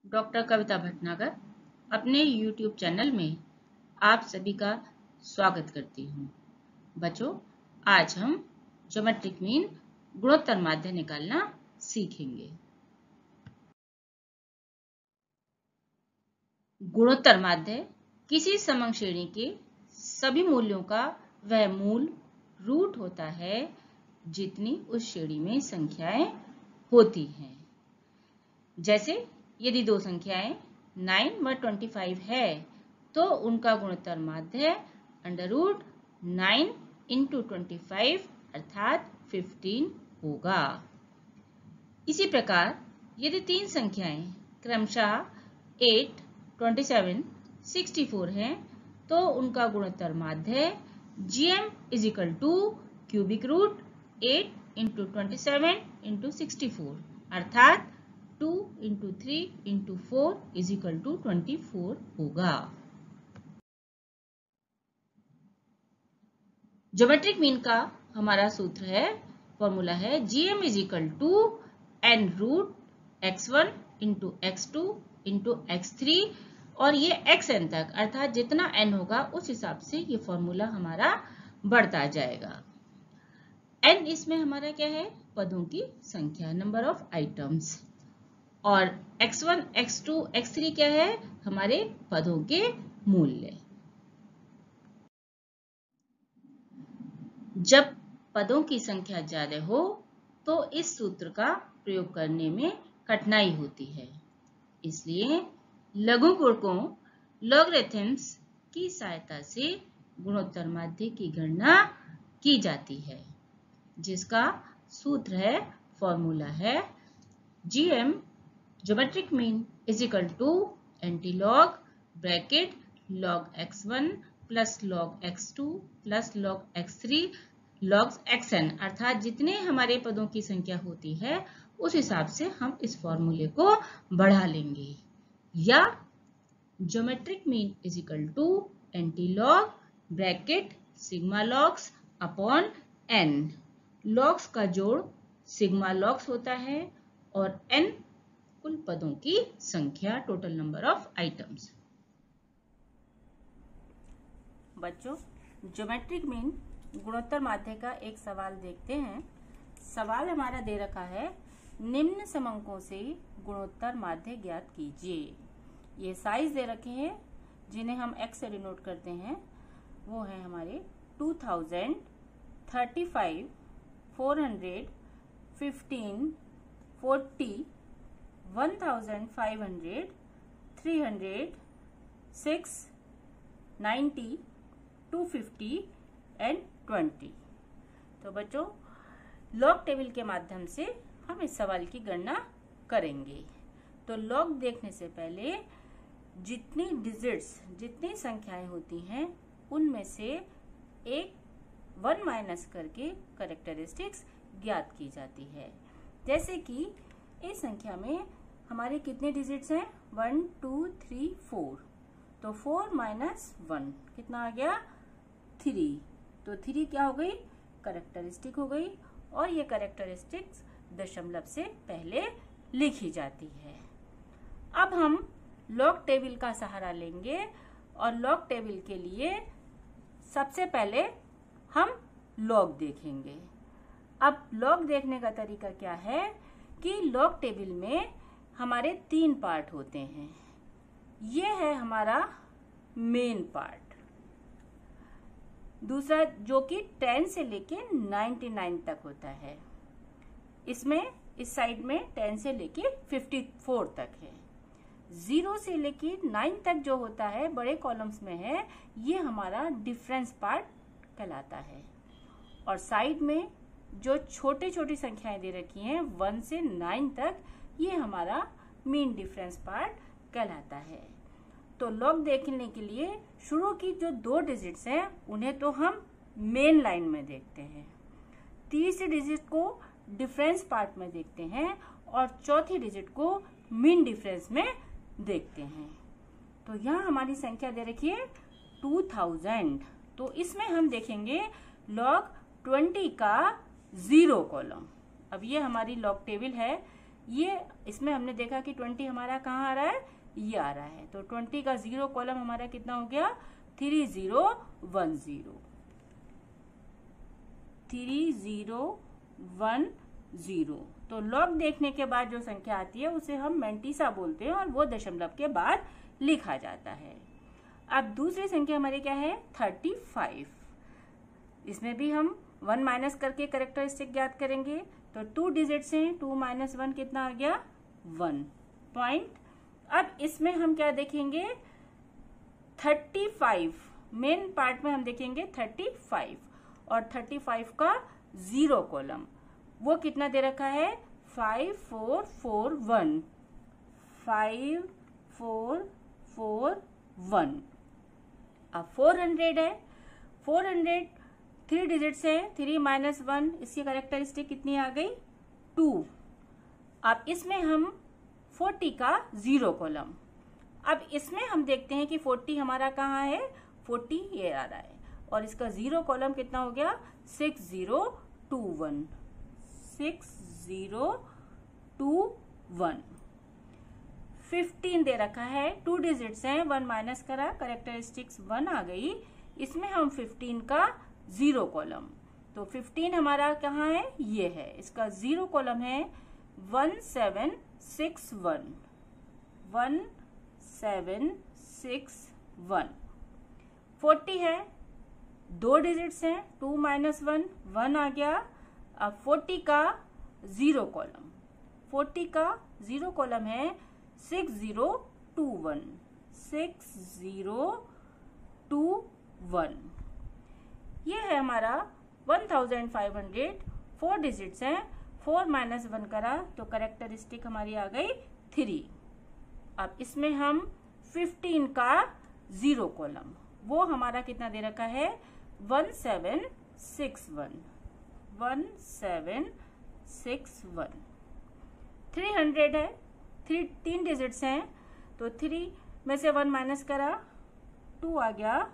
Doctor कविता भटनागर अपने YouTube channel में आप सभी का स्वागत करती हूँ। बच्चों, आज हम ज्योमेट्रिक मीन गुणोत्तर माध्य निकालना सीखेंगे। गुणोत्तर माध्य किसी समंग श्रेणी के सभी मूल्यों का वह मूल रूट होता है जितनी उस श्रेणी में संख्याएं होती हैं। जैसे यदि दो संख्याएं 9 व 25 है तो उनका गुणोत्तर माध्य √9 × 25 अर्थात 15 होगा। इसी प्रकार यदि तीन संख्याएं क्रमशः 8, 27, 64 हैं तो उनका गुणोत्तर माध्य GM = √ 8 × 27 × 64 अर्थात 2 × 3 × 4 = 24 होगा। ज्योमेट्रिक मीन का हमारा सूत्र है, फॉर्मूला है GM = n√x1 × x2 × x3 और ये xn तक अर्थात जितना n होगा उस हिसाब से ये फॉर्मूला हमारा बढ़ता जाएगा। n इसमें हमारा क्या है? पदों की संख्या, नंबर ऑफ आइटम्स। और x1, x2, x3 क्या है? हमारे पदों के मूल्य। जब पदों की संख्या ज्यादा हो तो इस सूत्र का प्रयोग करने में कठिनाई होती है, इसलिए लघुगुणकों लॉगरिथम्स की सहायता से गुणोत्तर माध्य की गणना की जाती है, जिसका सूत्र है, फॉर्मूला है GM geometric mean = antilog bracket log x1 + log x2 + log x3 log xn अर्थात जितने हमारे पदों की संख्या होती है उस हिसाब से हम इस फॉर्मूले को बढ़ा लेंगे। या geometric mean = antilog bracket sigma logs upon n। Logs का जोड़ सिग्मा लॉग्स होता है और n कुल पदों की संख्या, टोटल नंबर ऑफ आइटम्स। बच्चों, ज्योमेट्रिक मीन गुणोत्तर माध्य का एक सवाल देखते हैं। सवाल हमारा दे रखा है, निम्न समंकों से गुणोत्तर माध्य ज्ञात कीजिए। ये साइज दे रखे हैं जिन्हें हम x से डिनोट करते हैं। वो है हमारे 2000, 35, 400, 15, 40, 1500, 300, 6, 90, 250 एंड 20। तो बच्चों, लॉग टेबल के माध्यम से हम इस सवाल की गणना करेंगे। तो लॉग देखने से पहले जितनी डिजिट्स, जितनी संख्याएं होती हैं उनमें से एक 1 माइनस करके कैरेक्टरिस्टिक्स ज्ञात की जाती है। जैसे कि इस संख्या में हमारे कितने डिजिट्स हैं? 1, 2, 3, 4। तो 4 - 1 कितना आ गया? 3। तो 3 क्या हो गई? कैरेक्टरिस्टिक हो गई। और ये कैरेक्टरिस्टिक्स दशमलव से पहले लिखी जाती है। अब हम लॉग टेबल का सहारा लेंगे और लॉग टेबल के लिए सबसे पहले हम लॉग देखेंगे। अब लॉग देखने का तरीका क्या है कि लॉग टेबल में हमारे 3 पार्ट होते हैं। ये है हमारा मेन पार्ट, दूसरा जो कि 10 से लेके 99 तक होता है। इसमें इस साइड में 10 से लेके 54 तक है। 0 से लेके 9 तक जो होता है बड़े कॉलम्स में है, ये हमारा डिफरेंस पार्ट कहलाता है। और साइड में जो छोटी छोटी संख्याएं दे रखी हैं 1 से 9 तक, ये हमारा मीन डिफरेंस पार्ट कहलाता है। तो लॉग देखने के लिए शुरू की जो 2 डिजिट्स हैं उन्हें तो हम मेन लाइन में देखते हैं, तीसरी डिजिट को डिफरेंस पार्ट में देखते हैं और चौथी डिजिट को मीन डिफरेंस में देखते हैं। तो यहाँ हमारी संख्या दे रखी है 2000। तो इसमें हम देखेंगे log 20 का 0 कॉलम। अब ये हमारी लॉग टेबल है, ये इसमें हमने देखा कि 20 हमारा कहाँ आ रहा है, ये आ रहा है। तो 20 का 0 कॉलम हमारा कितना हो गया, 3010। 3010। तो लॉग देखने के बाद जो संख्या आती है उसे हम मैंटीसा बोलते हैं और वो दशमलव के बाद लिखा जाता है। अब दूसरी संख्या हमारी क्या है, 35। इसमें भी हम 1 माइनस करके कैरेक्टरिस्टिक ज्ञात करेंगे। तो 2 डिजिट्स हैं, 2 माइनस 1 कितना आ गया, 1 पॉइंट। अब इसमें हम क्या देखेंगे, 35 मेन पार्ट में हम देखेंगे 35 और 35 का 0 कॉलम वो कितना दे रखा है, 5441। 5441। अब 400 है, 400 3 डिजिट्स है, 3 माइनस 1, इसकी कैरेक्टरिस्टिक कितनी आ गई, 2। अब इसमें हम 40 का 0 कॉलम, अब इसमें हम देखते हैं कि 40 हमारा कहाँ है, 40 ये आ रहा है और इसका 0 कॉलम कितना हो गया, 6021। 6021। 15 दे रखा है, 2 डिजिट्स हैं, 1 माइनस करा, कैरेक्टरिस्टिक्स 1 आ गई। इसमें हम 15 का 0 कॉलम, तो 15 हमारा कहाँ है, ये है, इसका 0 कॉलम है 1761। 1761। 40 है, 2 डिजिट्स हैं, 2 माइनस 1, 1 आ गया। अब 40 का 0 कॉलम, 40 का 0 कॉलम है 6021। 6021। ये है हमारा 1500। 4 डिजिट्स हैं, 4 माइनस 1 करा तो कैरेक्टरिस्टिक हमारी आ गई 3। अब इसमें हम 15 का 0 कॉलम वो हमारा कितना दे रखा है, 1761। 1761। 300 है, 3 डिजिट्स हैं, तो 3 में से 1 माइनस करा, 2 आ गया।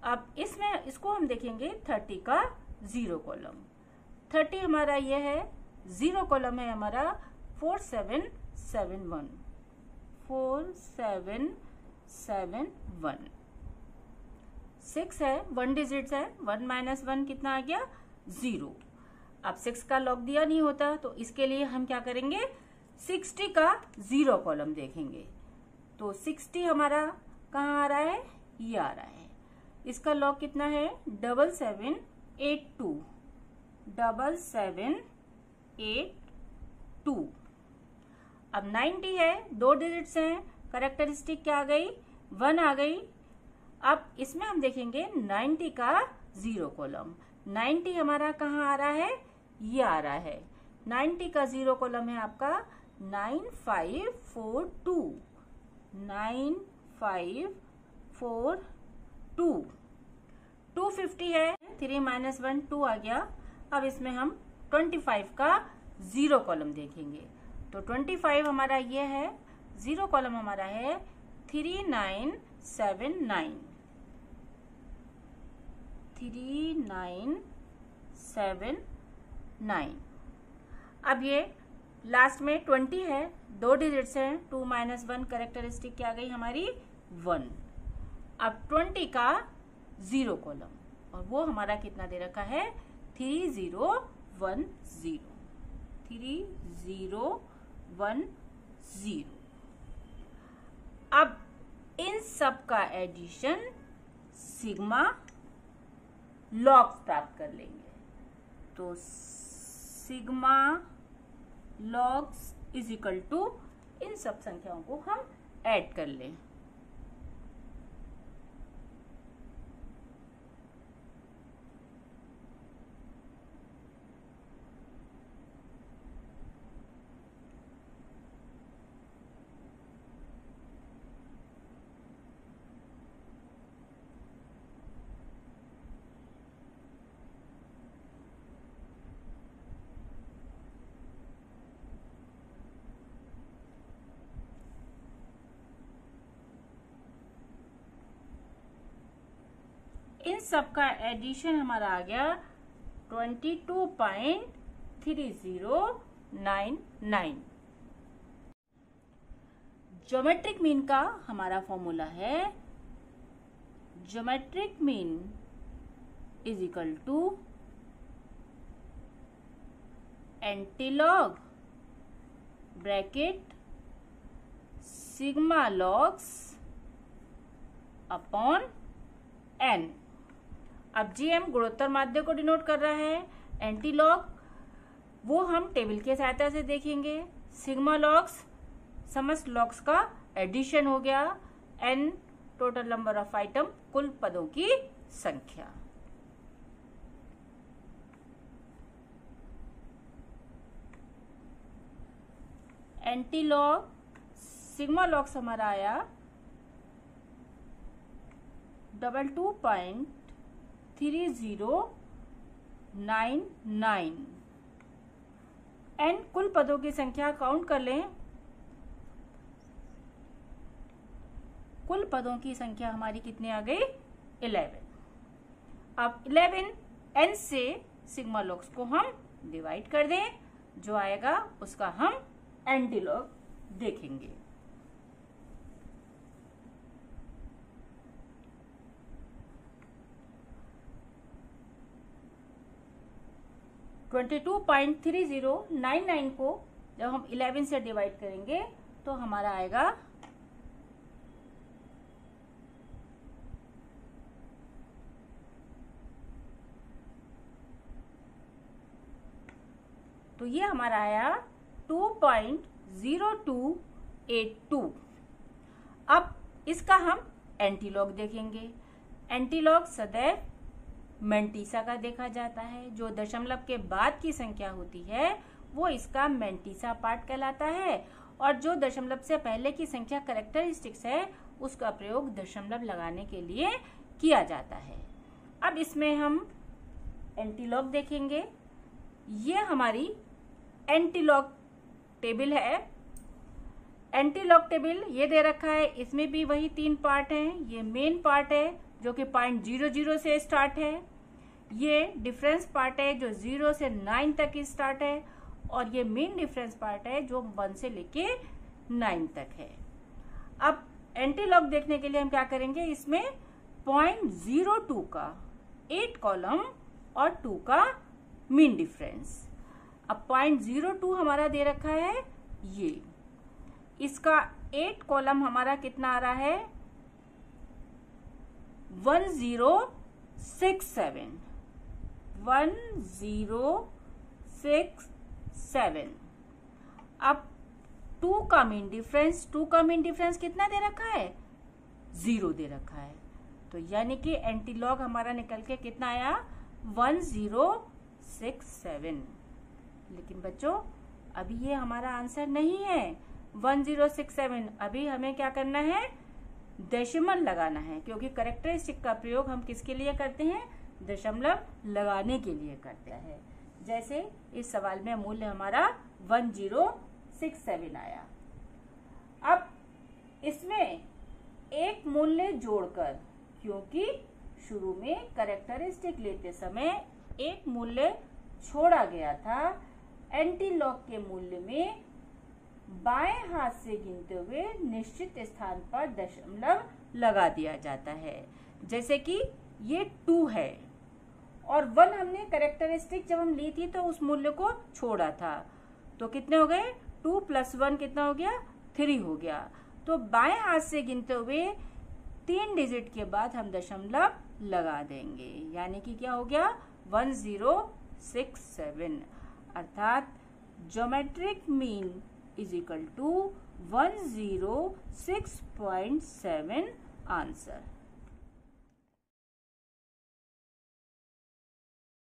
अब इसमें इसको हम देखेंगे 30 का 0 कॉलम, 30 हमारा ये है, 0 कॉलम है हमारा 4771। 4771। 6 है, 1 डिजिट्स है, 1 माइनस 1 कितना आ गया, 0। अब 6 का लॉग दिया नहीं होता तो इसके लिए हम क्या करेंगे, 60 का 0 कॉलम देखेंगे। तो 60 हमारा कहाँ आ रहा है, ये आ रहा है, इसका लॉग कितना है, 7782। 7782। अब 90 है, 2 डिजिट्स हैं, कैरेक्टरिस्टिक क्या आ गई, 1 आ गई। अब इसमें हम देखेंगे 90 का 0 कॉलम, 90 हमारा कहाँ आ रहा है, ये आ रहा है, 90 का 0 कॉलम है आपका 9542। 9542। 250 है, 3 माइनस 1, 2 आ गया। अब इसमें हम 25 का 0 कॉलम देखेंगे। तो 25 हमारा ये है, 0 कॉलम हमारा है 3979। 3979। अब ये लास्ट में 20 है, 2 डिजिट्स हैं, 2 माइनस 1 कैरेक्टरिस्टिक क्या गई हमारी, 1। अब 20 का 0 कॉलम और वो हमारा कितना दे रखा है, 3010। 3010। अब इन सब का एडिशन सिग्मा लॉग प्राप्त कर लेंगे। तो sigma logs is equal to, इन सब संख्याओं को हम ऐड कर लें। इन सब का एडिशन हमारा आ गया 22.3099। ज्योमेट्रिक मीन का हमारा फॉर्मूला है geometric mean is equal to antilog bracket sigma logs upon n। अब GM गुणोत्तर माध्य को डिनोट कर रहा है, एंटीलॉग वो हम टेबल की सहायता से देखेंगे, सिग्मा लॉग्स समस्त लॉग्स का एडिशन हो गया, n total number of item कुल पदों की संख्या। एंटीलॉग सिग्मा लॉग्स हमारा आया 22.3099। n कुल पदों की संख्या काउंट कर लें, कुल पदों की संख्या हमारी कितनी आ गई 11। अब 11 n से सिग्मा लॉग्स को हम डिवाइड कर दें, जो आएगा उसका हम एंटीलॉग देखेंगे। $22.3099 को जब हम 11 से डिवाइड करेंगे तो हमारा आएगा तो ये हमारा आया 2.0282। अब इसका हम एंटीलॉग देखेंगे। एंटीलॉग सदैव मेंटीसा का देखा जाता है, जो दशमलव के बाद की संख्या होती है वो इसका मेंटीसा पार्ट कहलाता है, और जो दशमलव से पहले की संख्या कैरेक्टरिस्टिक्स है उसका प्रयोग दशमलव लगाने के लिए किया जाता है। अब इसमें हम एंटीलॉग देखेंगे। ये हमारी एंटीलॉग टेबल है। एंटीलॉग टेबल ये दे रखा है, इसमें भी वही 3 पार्ट हैं। ये मेन पार्ट है जो कि 0.00 से स्टार्ट है, ये डिफरेंस पार्ट है जो 0 से 9 तक स्टार्ट है, और ये मेन डिफरेंस पार्ट है जो 1 से लेके 9 तक है। अब एंटीलॉग देखने के लिए हम क्या करेंगे, इसमें 0.02 का 8 कॉलम और 2 का मीन डिफरेंस। अब 0.02 हमारा दे रखा है, ये इसका 8 कॉलम हमारा कितना आ रहा है 1067। 1067। अब 2 का मीन डिफरेंस, कितना दे रखा है 0 दे रखा है, तो यानी कि एंटीलॉग हमारा निकल के कितना आया 1067। लेकिन बच्चों अभी ये हमारा आंसर नहीं है 1067। अभी हमें क्या करना है, दशमलव लगाना है, क्योंकि कैरेक्टरिस्टिक का प्रयोग हम किसके लिए करते हैं, दशमलव लगाने के लिए करते हैं। जैसे इस सवाल में मूल्य हमारा 1067 आया। अब इसमें एक मूल्य जोड़कर, क्योंकि शुरू में कैरेक्टरिस्टिक लेते समय एक मूल्य छोड़ा गया था, एंटीलॉग के मूल्य में बाएं हाथ से गिनते हुए निश्चित स्थान पर दशमलव लगा दिया जाता है। जैसे कि ये 2 है और 1 हमने कैरेक्टरिस्टिक जब हम ली थी तो उस मूल्य को छोड़ा था, तो कितने हो गए 2 + 1 कितना हो गया 3 हो गया। तो बाएं हाथ से गिनते हुए 3 डिजिट के बाद हम दशमलव लगा देंगे, यानी कि क्या हो गया 1067। अर्थात geometric mean is equal to 106.7 answer.